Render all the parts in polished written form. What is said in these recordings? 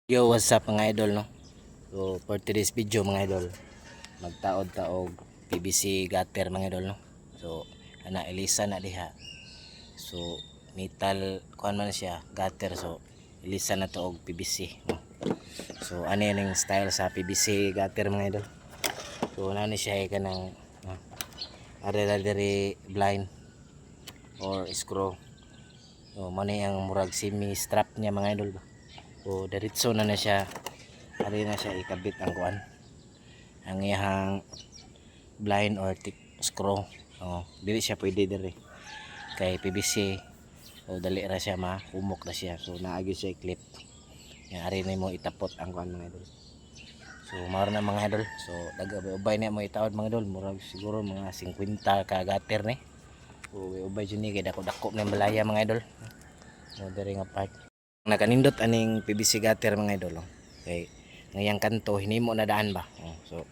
Yo, what's up mga idol, no? So for today's video mga idol, magtaod-taog PVC gutter mga idol, no? So ana ilisa na diha. So metal kuan man siya gutter, so ilisa na to og PVC, no? So ano yung style sa PVC gutter mga idol? So nani siya kanang diri blind or screw. So man ang murag semi strap niya mga idol ba. So diretso na siya. Ari na siya ikabit ang kuan. Ang iyang blind or screw. Oh, dili siya pwede diri. Kay PVC. O dali ra siya humok na siya. So naagi siya i-clip. Yan ari na mo itapot ang kuan mga idol. So maro na mga idol. So ubay na mo itawad mga idol. Murag siguro mga 50 ka gater ni. So ubay jud ni kay dako-dako na balaya mga idol. So diri nga part. Nakanindot aning PVC gutter mga idol. Okay. Ngayang kanto hinimo na daan ba. So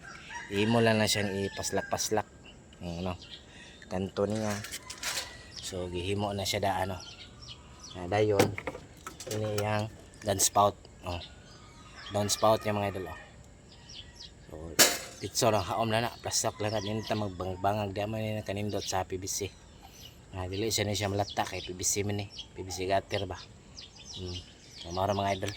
ihimo lang na siyang ipaslak-paslak. No. Kanto niya. So gihimo na siya daan, no. Dayon ini yang downspout. Downspout niya mga idol. So ditso lang haom na plastic lang kadin ta magbang-bangag di man ni kanindot sa PVC. Dili siya ni siya malata kay PVC man ni. PVC gutter ba. So maro mga idol.